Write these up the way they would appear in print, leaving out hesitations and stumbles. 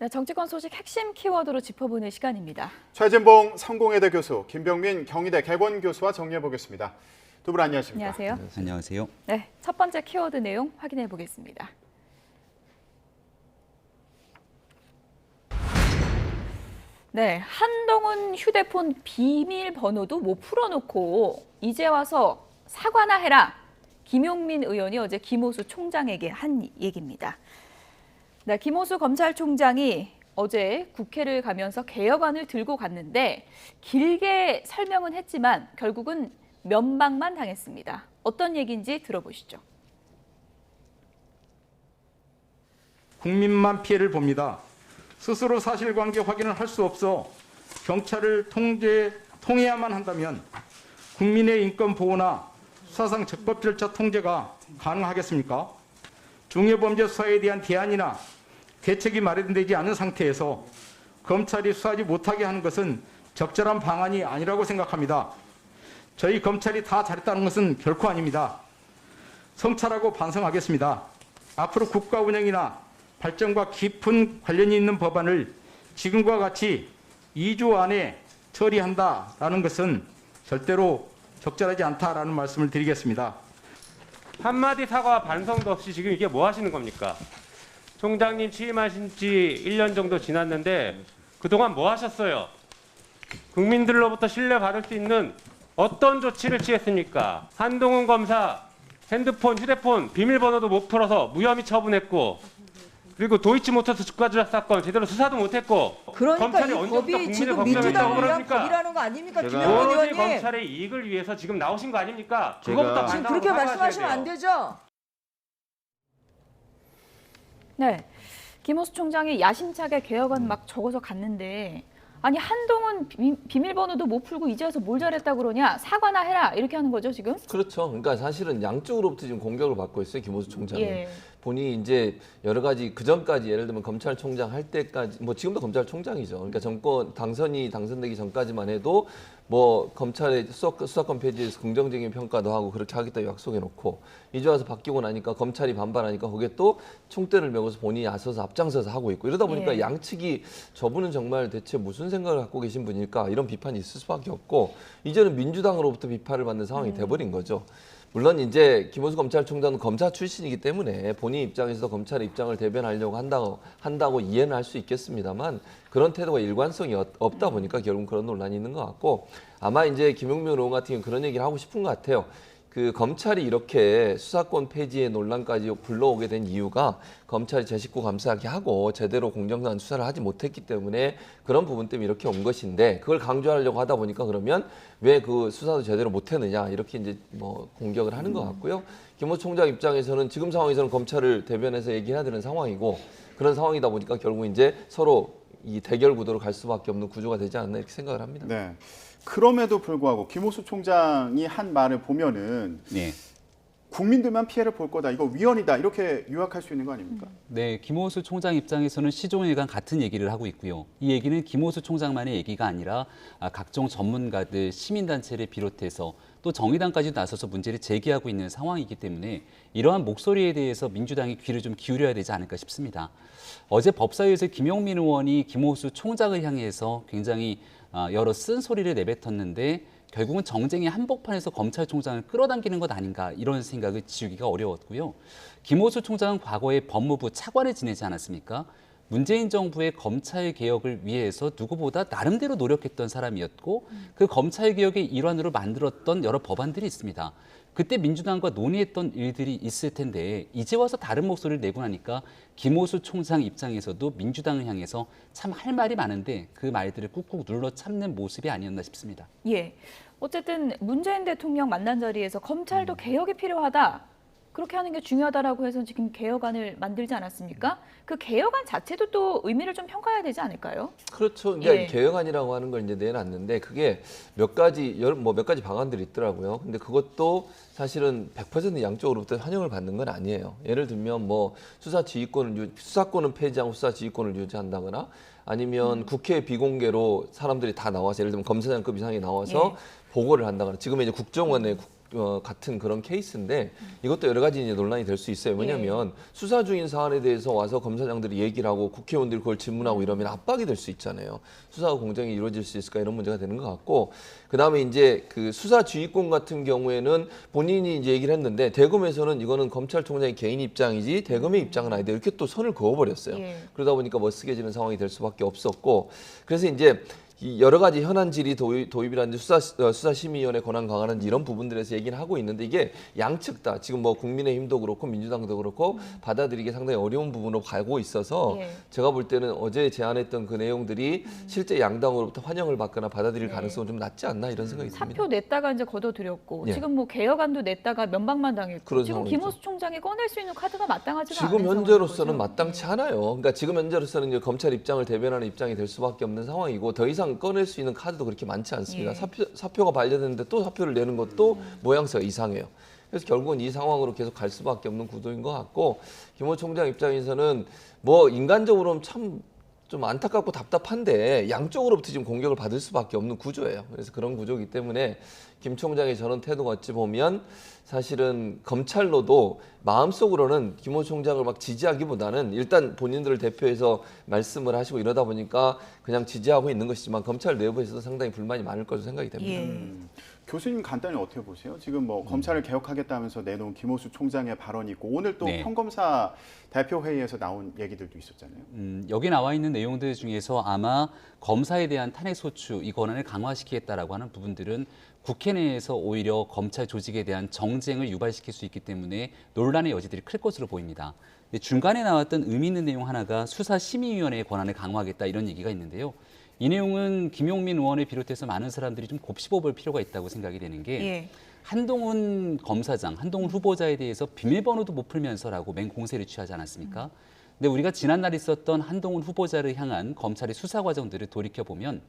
네, 정치권 소식 핵심 키워드로 짚어보는 시간입니다. 최진봉 성공회대 교수, 김병민 경희대 개건 교수와 정리해 보겠습니다. 두 분 안녕하십니까? 안녕하세요. 안녕하세요. 네, 첫 번째 키워드 내용 확인해 보겠습니다. 네, 한동훈 휴대폰 비밀번호도 못 풀어놓고 이제 와서 사과나 해라. 김용민 의원이 어제 김호수 총장에게 한 얘기입니다. 네, 김호수 검찰총장이 어제 국회를 가면서 개혁안을 들고 갔는데 길게 설명은 했지만 결국은 면박만 당했습니다. 어떤 얘기인지 들어보시죠. 국민만 피해를 봅니다. 스스로 사실관계 확인을 할 수 없어 경찰을 통해야만 한다면 국민의 인권 보호나 수사상 적법 절차 통제가 가능하겠습니까? 중요범죄 수사에 대한 대안이나 대책이 마련되지 않은 상태에서 검찰이 수사하지 못하게 하는 것은 적절한 방안이 아니라고 생각합니다. 저희 검찰이 다 잘했다는 것은 결코 아닙니다. 성찰하고 반성하겠습니다. 앞으로 국가 운영이나 발전과 깊은 관련이 있는 법안을 지금과 같이 2주 안에 처리한다라는 것은 절대로 적절하지 않다라는 말씀을 드리겠습니다. 한마디 사과와 반성도 없이 지금 이게 뭐 하시는 겁니까? 총장님 취임하신 지 1년 정도 지났는데 그동안 뭐 하셨어요? 국민들로부터 신뢰받을 수 있는 어떤 조치를 취했습니까? 한동훈 검사 핸드폰, 휴대폰 비밀번호도 못 풀어서 무혐의 처분했고 그리고 도이치모터스 주가 조작 사건 제대로 수사도 못했고 그러니까 검찰이 이 언제부터 법이 국민을 지금 걱정했다고 민주당을 위한 그럽니까? 법이라는 거 아닙니까? 오로지 김영민 의원님. 검찰의 이익을 위해서 지금 나오신 거 아닙니까? 그거부터 지금 반성하고 그렇게 사과하셔야 말씀하시면 돼요. 안 되죠. 네, 김호수 총장이 야심차게 개혁안 막 적어서 갔는데 아니 한동훈 비밀번호도 못 풀고 이제 와서 뭘 잘했다고 그러냐 사과나 해라 이렇게 하는 거죠 지금? 그렇죠. 그러니까 사실은 양쪽으로부터 지금 공격을 받고 있어요. 김호수 총장은. 예. 본인이 이제 여러 가지 그 전까지 예를 들면 검찰총장 할 때까지 뭐 지금도 검찰총장이죠. 그러니까 정권 당선되기 전까지만 해도 뭐 검찰의 수사권 폐지에서 긍정적인 평가도 하고 그렇게 하겠다 약속해 놓고 이제 와서 바뀌고 나니까 검찰이 반발하니까 거기에 또 총대를 메고서 본인이 앞서서 앞장서서 하고 있고 이러다 보니까 예. 양측이 저분은 정말 대체 무슨 생각을 갖고 계신 분일까 이런 비판이 있을 수밖에 없고 이제는 민주당으로부터 비판을 받는 상황이 돼버린 거죠. 물론 이제 김호수 검찰총장은 검사 출신이기 때문에 본인 입장에서도 검찰의 입장을 대변하려고 한다고 이해는 할 수 있겠습니다만 그런 태도가 일관성이 없다 보니까 결국 그런 논란이 있는 것 같고 아마 이제 김용민 의원 같은 경우는 그런 얘기를 하고 싶은 것 같아요. 그 검찰이 이렇게 수사권 폐지의 논란까지 불러오게 된 이유가 검찰이 제 식구 감싸게 하고 제대로 공정한 수사를 하지 못했기 때문에 그런 부분 때문에 이렇게 온 것인데 그걸 강조하려고 하다 보니까 그러면 왜 그 수사도 제대로 못했느냐 이렇게 이제 뭐 공격을 하는 것 같고요. 김호수 총장 입장에서는 지금 상황에서는 검찰을 대변해서 얘기해야 되는 상황이고 그런 상황이다 보니까 결국 이제 서로 이 대결 구도로 갈 수밖에 없는 구조가 되지 않나 이렇게 생각을 합니다. 네. 그럼에도 불구하고 김호수 총장이 한 말을 보면은 네. 국민들만 피해를 볼 거다. 이거 위헌이다. 이렇게 요약할 수 있는 거 아닙니까? 네, 김호수 총장 입장에서는 시종일관 같은 얘기를 하고 있고요. 이 얘기는 김호수 총장만의 얘기가 아니라 각종 전문가들, 시민단체를 비롯해서 또 정의당까지도 나서서 문제를 제기하고 있는 상황이기 때문에 이러한 목소리에 대해서 민주당이 귀를 좀 기울여야 되지 않을까 싶습니다. 어제 법사위에서 김용민 의원이 김호수 총장을 향해서 굉장히 여러 쓴소리를 내뱉었는데 결국은 정쟁의 한복판에서 검찰총장을 끌어당기는 것 아닌가 이런 생각을 지우기가 어려웠고요. 김호수 총장은 과거에 법무부 차관을 지내지 않았습니까? 문재인 정부의 검찰 개혁을 위해서 누구보다 나름대로 노력했던 사람이었고 그 검찰 개혁의 일환으로 만들었던 여러 법안들이 있습니다. 그때 민주당과 논의했던 일들이 있을 텐데 이제 와서 다른 목소리를 내고 나니까 김호수 총장 입장에서도 민주당을 향해서 참 할 말이 많은데 그 말들을 꾹꾹 눌러 참는 모습이 아니었나 싶습니다. 예. 어쨌든 문재인 대통령 만난 자리에서 검찰도 개혁이 필요하다. 그렇게 하는 게 중요하다라고 해서 지금 개혁안을 만들지 않았습니까? 그 개혁안 자체도 또 의미를 좀 평가해야 되지 않을까요? 그렇죠. 그러니까 예. 개혁안이라고 하는 걸 이제 내놨는데 그게 몇 가지 방안들이 있더라고요. 근데 그것도 사실은 100% 양쪽으로부터 환영을 받는 건 아니에요. 예를 들면 뭐 수사권은 폐지하고 수사 지휘권을 유지한다거나 아니면 국회 비공개로 사람들이 다 나와서 예를 들면 검사장급 이상이 나와서 보고를 한다거나 지금은 이제 국정원의 같은 그런 케이스인데 이것도 여러 가지 이제 논란이 될 수 있어요. 왜냐하면 수사 중인 사안에 대해서 와서 검사장들이 얘기를 하고 국회의원들이 그걸 질문하고 이러면 압박이 될 수 있잖아요. 수사가 공정히 이루어질 수 있을까 이런 문제가 되는 것 같고 그다음에 이제 그 수사 지휘권 같은 경우에는 본인이 이제 얘기를 했는데 대검에서는 이거는 검찰총장의 개인 입장이지 대검의 입장은 아니다 이렇게 또 선을 그어버렸어요. 그러다 보니까 머쓱해지는 상황이 될 수밖에 없었고 그래서 이제 이 여러 가지 현안 질의 도입이라든지 수사심의위원회 권한 강화라든지 이런 부분들에서 얘기는 하고 있는데 이게 양측 다 지금 뭐 국민의힘도 그렇고 민주당도 그렇고 받아들이기 상당히 어려운 부분으로 가고 있어서 제가 볼 때는 어제 제안했던 그 내용들이 실제 양당으로부터 환영을 받거나 받아들일 가능성은 좀 낮지 않나 이런 생각이 듭니다. 사표 냈다가 이제 거둬들였고 예. 지금 뭐 개혁안도 냈다가 면박만 당했고 그런 지금 상황이죠. 김호수 총장이 꺼낼 수 있는 카드가 마땅하지가 않은 지금 상황인 현재로서는 거죠. 마땅치 않아요. 그러니까 지금 현재로서는 이제 검찰 입장을 대변하는 입장이 될 수밖에 없는 상황이고 더 이상 꺼낼 수 있는 카드도 그렇게 많지 않습니다. 사표가 발견됐는데 또 사표를 내는 것도 모양새가 이상해요. 그래서 결국은 이 상황으로 계속 갈 수밖에 없는 구도인 것 같고 김호수 총장 입장에서는 뭐 인간적으로는 참 좀 안타깝고 답답한데 양쪽으로부터 지금 공격을 받을 수밖에 없는 구조예요. 그래서 그런 구조이기 때문에 김 총장의 저런 태도가 어찌 보면 사실은 검찰로도 마음속으로는 김호수 총장을 막 지지하기보다는 일단 본인들을 대표해서 말씀을 하시고 이러다 보니까 그냥 지지하고 있는 것이지만 검찰 내부에서도 상당히 불만이 많을 것으로 생각이 됩니다. 교수님 간단히 어떻게 보세요? 지금 뭐 검찰을 개혁하겠다면서 내놓은 김호수 총장의 발언이 있고 오늘 또 네. 평검사 대표 회의에서 나온 얘기들도 있었잖아요. 여기 나와 있는 내용들 중에서 아마 검사에 대한 탄핵 소추 이 권한을 강화시키겠다라고 하는 부분들은 국회 내에서 오히려 검찰 조직에 대한 정쟁을 유발시킬 수 있기 때문에 논란의 여지들이 클 것으로 보입니다. 근데 중간에 나왔던 의미 있는 내용 하나가 수사심의위원회의 권한을 강화하겠다 이런 얘기가 있는데요. 이 내용은 김용민 의원을 비롯해서 많은 사람들이 좀 곱씹어볼 필요가 있다고 생각이 되는 게 한동훈 검사장, 한동훈 후보자에 대해서 비밀번호도 못 풀면서라고 맹공세를 취하지 않았습니까? 근데 우리가 지난날 있었던 한동훈 후보자를 향한 검찰의 수사 과정들을 돌이켜보면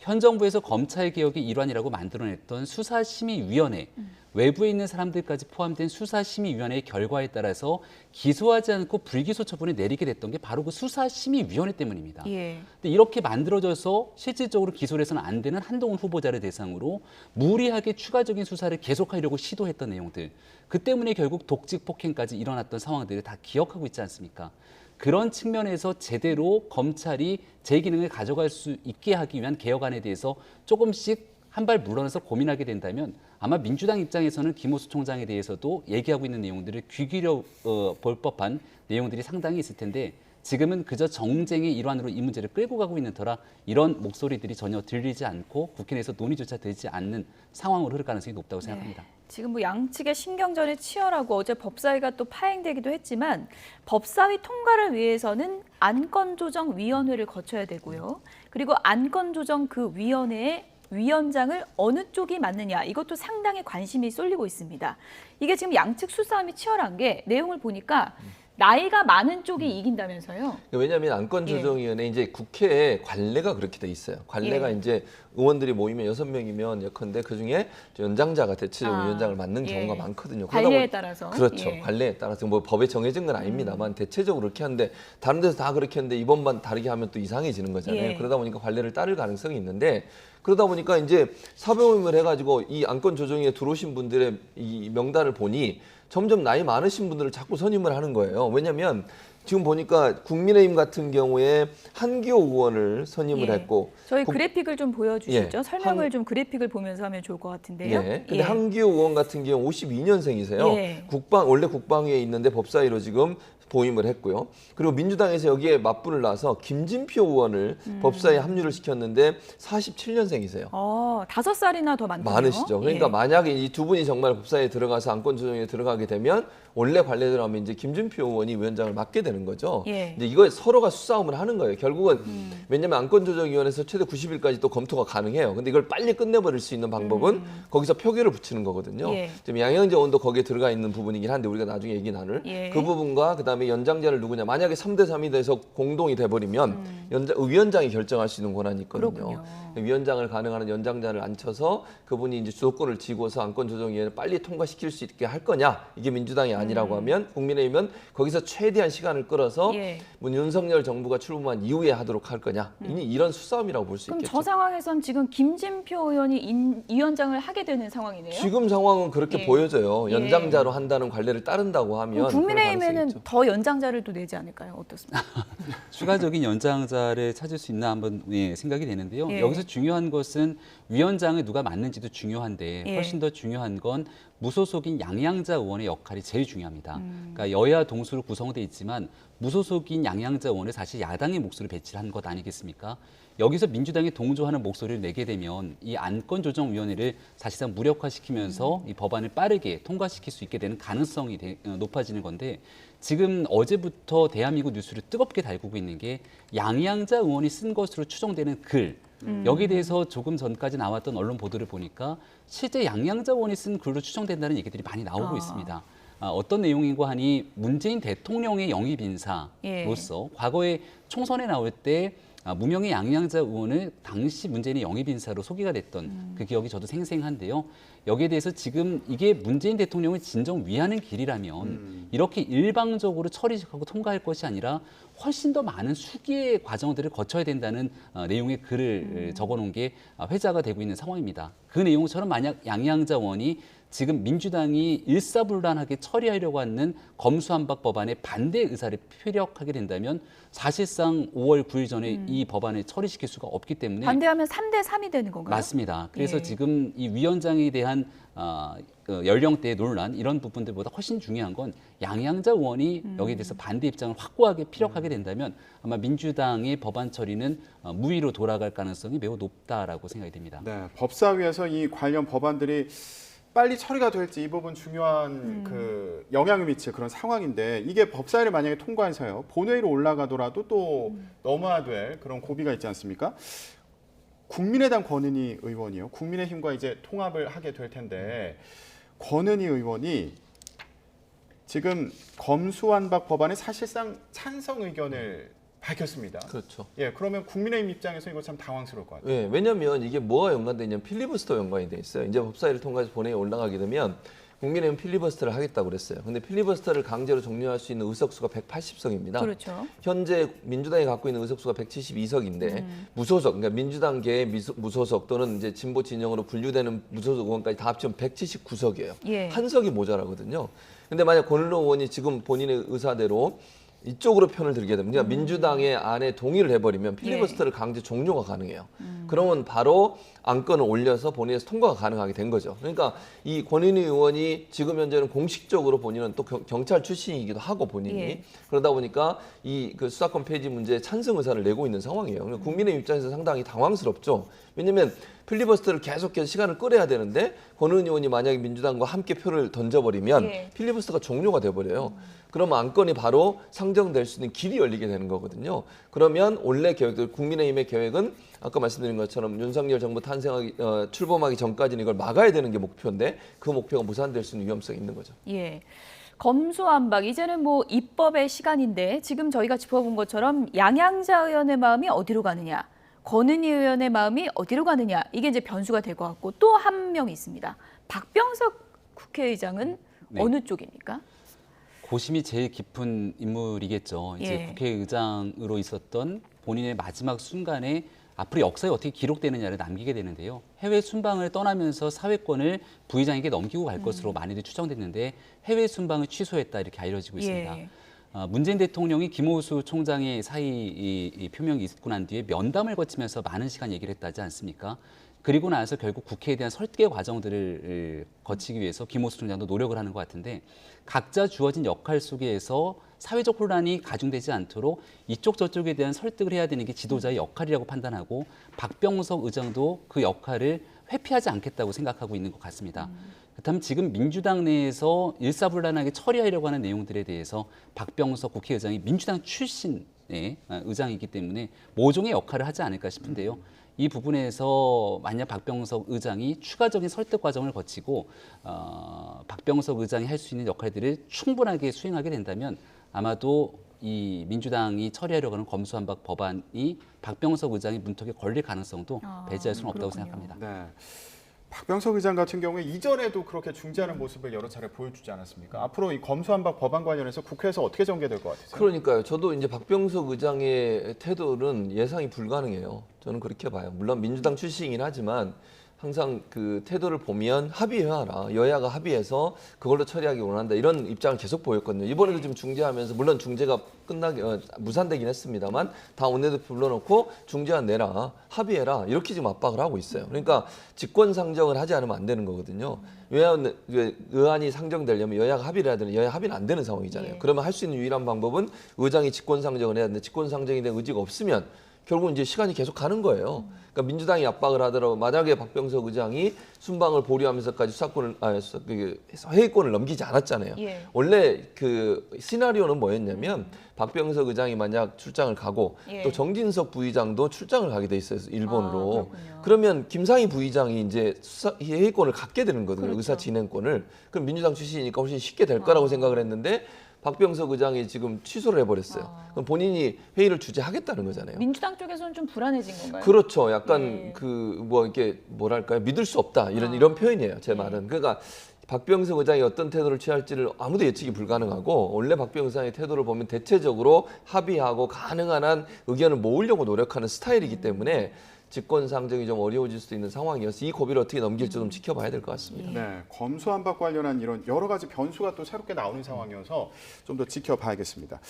현 정부에서 검찰개혁의 일환이라고 만들어냈던 수사심의위원회, 외부에 있는 사람들까지 포함된 수사심의위원회의 결과에 따라서 기소하지 않고 불기소 처분을 내리게 됐던 게 바로 그 수사심의위원회 때문입니다. 근데 이렇게 만들어져서 실질적으로 기소를 해서는 안 되는 한동훈 후보자를 대상으로 무리하게 추가적인 수사를 계속하려고 시도했던 내용들, 그 때문에 결국 독직 폭행까지 일어났던 상황들을 다 기억하고 있지 않습니까? 그런 측면에서 제대로 검찰이 제 기능을 가져갈 수 있게 하기 위한 개혁안에 대해서 조금씩 한 발 물러나서 고민하게 된다면 아마 민주당 입장에서는 김호수 총장에 대해서도 얘기하고 있는 내용들을 귀 기울여 볼 법한 내용들이 상당히 있을 텐데 지금은 그저 정쟁의 일환으로 이 문제를 끌고 가고 있는 터라 이런 목소리들이 전혀 들리지 않고 국회 내에서 논의조차 되지 않는 상황으로 흐를 가능성이 높다고 생각합니다. 지금 뭐 양측의 신경전이 치열하고 어제 법사위가 또 파행되기도 했지만 법사위 통과를 위해서는 안건조정위원회를 거쳐야 되고요. 그리고 안건조정 그 위원회의 위원장을 어느 쪽이 맡느냐 이것도 상당히 관심이 쏠리고 있습니다. 이게 지금 양측 수싸움이 치열한 게 내용을 보니까 나이가 많은 쪽이 이긴다면서요? 왜냐하면 안건조정위원회 이제 국회에 관례가 그렇게 돼 있어요. 관례가 이제 의원들이 모이면 6명이면 예컨대 그 중에 연장자가 대체적 위원장을 맡는 경우가 많거든요. 관례에 따라서. 그렇죠. 관례에 따라서 뭐 법에 정해진 건 아닙니다만 대체적으로 그렇게 하는데 다른 데서 다 그렇게 했는데 이번만 다르게 하면 또 이상해지는 거잖아요. 그러다 보니까 관례를 따를 가능성이 있는데 그러다 보니까 이제 사배모임을 해가지고 이 안건조정위에 들어오신 분들의 이 명단을 보니 점점 나이 많으신 분들을 자꾸 선임을 하는 거예요. 왜냐하면 지금 보니까 국민의힘 같은 경우에 한기호 의원을 선임을 했고 저희 그래픽을 좀 보여주시죠. 예. 설명을 좀 그래픽을 보면서 하면 좋을 것 같은데요. 근데 한기호 의원 같은 경우 52년생이세요. 원래 국방위에 있는데 법사위로 지금 보임을 했고요. 그리고 민주당에서 여기에 맞불을 놔서 김진표 의원을 법사위에 합류를 시켰는데 47년생이세요. 5살이나 더 많네요. 많으시죠. 그러니까 만약에 이 두 분이 정말 법사위에 들어가서 안건조정에 들어가게 되면 원래 관례대로 하면 이제 김준표 의원이 위원장을 맡게 되는 거죠. 이제 이거 서로가 수싸움을 하는 거예요. 결국은 왜냐하면 안건조정위원회에서 최대 90일까지 또 검토가 가능해요. 근데 이걸 빨리 끝내버릴 수 있는 방법은 거기서 표결을 붙이는 거거든요. 지금 양영재 의원도 거기에 들어가 있는 부분이긴 한데 우리가 나중에 얘기 나눌 그 부분과 그다음에 연장자를 누구냐. 만약에 3대 3이 돼서 공동이 돼버리면 위원장이 결정할 수 있는 권한이 있거든요. 그렇군요. 위원장을 가능한 연장자를 앉혀서 그분이 이제 주도권을 쥐고서 안건조정위원회 빨리 통과시킬 수 있게 할 거냐. 이게 민주당의 아니라고 하면 국민의힘은 거기서 최대한 시간을 끌어서 예. 윤석열 정부가 출범한 이후에 하도록 할 거냐. 이런 수싸움이라고 볼 수 그럼 있겠죠. 저 상황에선 지금 김진표 의원이 이 위원장을 하게 되는 상황이네요. 지금 상황은 그렇게 예. 보여져요. 예. 연장자로 한다는 관례를 따른다고 하면 그럼 그럴 국민의힘에는 가능성이 있죠. 더 연장자를 또 내지 않을까요? 어떻습니까? 추가적인 연장자를 찾을 수 있나 한번 생각이 되는데요. 예. 여기서 중요한 것은 위원장을 누가 맡는지도 중요한데 예. 훨씬 더 중요한 건 무소속인 양양자 의원의 역할이 제일 중요합니다. 그러니까 여야 동수로 구성돼 있지만 무소속인 양양자 의원을 사실 야당의 몫으로 배치를 한 것 아니겠습니까? 여기서 민주당이 동조하는 목소리를 내게 되면 이 안건조정위원회를 사실상 무력화시키면서 이 법안을 빠르게 통과시킬 수 있게 되는 가능성이 높아지는 건데 지금 어제부터 대한민국 뉴스를 뜨겁게 달구고 있는 게 양양자 의원이 쓴 것으로 추정되는 글. 여기에 대해서 조금 전까지 나왔던 언론 보도를 보니까 실제 양양자 의원이 쓴 글로 추정된다는 얘기들이 많이 나오고 있습니다. 어떤 내용인고 하니 문재인 대통령의 영입 인사로서 과거에 총선에 나올 때 무명의 양양자 의원을 당시 문재인의 영입 인사로 소개가 됐던 그 기억이 저도 생생한데요. 여기에 대해서 지금 이게 문재인 대통령을 진정 위하는 길이라면 이렇게 일방적으로 처리하고 통과할 것이 아니라 훨씬 더 많은 수기의 과정들을 거쳐야 된다는 내용의 글을 적어놓은 게 회자가 되고 있는 상황입니다. 그 내용처럼 만약 양양자 의원이 지금 민주당이 일사불란하게 처리하려고 하는 검수완박 법안에 반대 의사를 피력하게 된다면 사실상 5월 9일 전에 이 법안을 처리시킬 수가 없기 때문에 반대하면 3대 3이 되는 건가요? 맞습니다. 그래서 예. 지금 이 위원장에 대한 그 연령대 논란 이런 부분들보다 훨씬 중요한 건 양양자 의원이 여기에 대해서 반대 입장을 확고하게 피력하게 된다면 아마 민주당의 법안 처리는 무위로 돌아갈 가능성이 매우 높다라고 생각이 됩니다. 네, 법사위에서 이 관련 법안들이 빨리 처리가 될지 이 부분 중요한 그 영향을 미칠 그런 상황인데 이게 법사위를 만약에 통과해서요 본회의로 올라가더라도 또 넘어야 될 그런 고비가 있지 않습니까? 국민의당 권은희 의원이요. 국민의힘과 이제 통합을 하게 될 텐데 권은희 의원이 지금 검수완박 법안에 사실상 찬성 의견을 밝혔습니다. 그렇죠. 예, 그러면 국민의힘 입장에서 이거 참 당황스러울 것 같아요. 예, 왜냐하면 이게 뭐가 연관되냐면 필리버스터 연관이 돼 있어요. 이제 법사위를 통과해서 본회의에 올라가게 되면 국민의힘 필리버스터를 하겠다고 그랬어요. 근데 필리버스터를 강제로 종료할 수 있는 의석수가 180석입니다. 그렇죠. 현재 민주당이 갖고 있는 의석수가 172석인데 무소속, 그러니까 민주당계의 무소속 또는 이제 진보 진영으로 분류되는 무소속 의원까지 다 합치면 179석이에요. 예. 한 석이 모자라거든요. 근데 만약 권은희 의원이 지금 본인의 의사대로 이쪽으로 편을 들게 됩니다. 그러니까 민주당의 안에 동의를 해버리면 필리버스터를 강제 종료가 가능해요. 그러면 바로 안건을 올려서 본회의에서 통과가 가능하게 된 거죠. 그러니까 이 권은희 의원이 지금 현재는 공식적으로 본인은 또 경찰 출신이기도 하고 본인이 예. 그러다 보니까 이 그 수사권 폐지 문제에 찬성 의사를 내고 있는 상황이에요. 그러니까 국민의 입장에서 상당히 당황스럽죠. 왜냐하면 필리버스터를 계속해서 시간을 끌어야 되는데 권은희 의원이 만약에 민주당과 함께 표를 던져버리면 예. 필리버스터가 종료가 돼버려요. 그러면 안건이 바로 상정될 수 있는 길이 열리게 되는 거거든요. 그러면 원래 계획, 국민의힘의 계획은 아까 말씀드린 것처럼 윤석열 정부 출범하기 전까지는 이걸 막아야 되는 게 목표인데 그 목표가 무산될 수 있는 위험성이 있는 거죠. 예. 검수완박 이제는 뭐 입법의 시간인데 지금 저희가 짚어본 것처럼 양양자 의원의 마음이 어디로 가느냐, 권은희 의원의 마음이 어디로 가느냐 이게 이제 변수가 될 것 같고 또 한 명 있습니다. 박병석 국회의장은 네. 어느 쪽입니까? 고심이 제일 깊은 인물이겠죠. 이제 예. 국회의장으로 있었던 본인의 마지막 순간에 앞으로 역사에 어떻게 기록되느냐를 남기게 되는데요. 해외 순방을 떠나면서 사회권을 부의장에게 넘기고 갈 것으로 많이들 추정됐는데 해외 순방을 취소했다 이렇게 알려지고 있습니다. 예. 문재인 대통령이 김호수 총장의 사의 표명이 있고 난 뒤에 면담을 거치면서 많은 시간 얘기를 했다지 않습니까? 그리고 나서 결국 국회에 대한 설득의 과정들을 거치기 위해서 김호수 총장도 노력을 하는 것 같은데 각자 주어진 역할 속에서 사회적 혼란이 가중되지 않도록 이쪽 저쪽에 대한 설득을 해야 되는 게 지도자의 역할이라고 판단하고 박병석 의장도 그 역할을 회피하지 않겠다고 생각하고 있는 것 같습니다. 그렇다면 지금 민주당 내에서 일사불란하게 처리하려고 하는 내용들에 대해서 박병석 국회의장이 민주당 출신의 의장이기 때문에 모종의 역할을 하지 않을까 싶은데요. 이 부분에서 만약 박병석 의장이 추가적인 설득 과정을 거치고 박병석 의장이 할 수 있는 역할들을 충분하게 수행하게 된다면 아마도 이 민주당이 처리하려고 하는 검수완박 법안이 박병석 의장의 문턱에 걸릴 가능성도 배제할 수는 없다고 그렇군요. 생각합니다. 네. 박병석 의장 같은 경우에 이전에도 그렇게 중재하는 모습을 여러 차례 보여주지 않았습니까? 앞으로 이 검수완박 법안 관련해서 국회에서 어떻게 전개될 것 같으세요? 그러니까요. 저도 이제 박병석 의장의 태도는 예상이 불가능해요. 저는 그렇게 봐요. 물론 민주당 출신이긴 하지만 항상 그 태도를 보면 합의해라. 여야가 합의해서 그걸로 처리하기 원한다. 이런 입장을 계속 보였거든요. 이번에도 지금 중재하면서 물론 중재가 무산되긴 했습니다만 다 원내대표 불러놓고 중재안 내라. 합의해라. 이렇게 지금 압박을 하고 있어요. 그러니까 직권상정을 하지 않으면 안 되는 거거든요. 의안이 상정되려면 여야가 합의를 해야 되는데 여야 합의는 안 되는 상황이잖아요. 예. 그러면 할 수 있는 유일한 방법은 의장이 직권상정을 해야 되는데 직권상정에 대한 의지가 없으면 결국 이제 시간이 계속 가는 거예요. 그러니까 민주당이 압박을 하더라도 만약에 박병석 의장이 순방을 보류하면서까지 수사권을 회의권을 넘기지 않았잖아요. 예. 원래 그 시나리오는 뭐였냐면 박병석 의장이 만약 출장을 가고 예. 또 정진석 부의장도 출장을 가게 돼 있어요. 일본으로. 그렇군요. 그러면 김상희 부의장이 이제 회의권을 갖게 되는 거거든요. 그렇죠. 의사 진행권을. 그럼 민주당 출신이니까 훨씬 쉽게 될 거라고 생각을 했는데 박병석 의장이 지금 취소를 해버렸어요. 그럼 본인이 회의를 주재하겠다는 거잖아요. 민주당 쪽에서는 좀 불안해진 건가요? 그렇죠. 약간 예. 그 뭐 이렇게 뭐랄까요? 믿을 수 없다 이런 표현이에요. 제 말은. 그러니까 박병석 의장이 어떤 태도를 취할지를 아무도 예측이 불가능하고 원래 박병석 의장의 태도를 보면 대체적으로 합의하고 가능한 한 의견을 모으려고 노력하는 스타일이기 때문에 직권상정이 좀 어려워질 수도 있는 상황이어서 이 고비를 어떻게 넘길지 좀 지켜봐야 될 것 같습니다. 네, 검수완박 관련한 이런 여러 가지 변수가 또 새롭게 나오는 상황이어서 좀 더 지켜봐야겠습니다.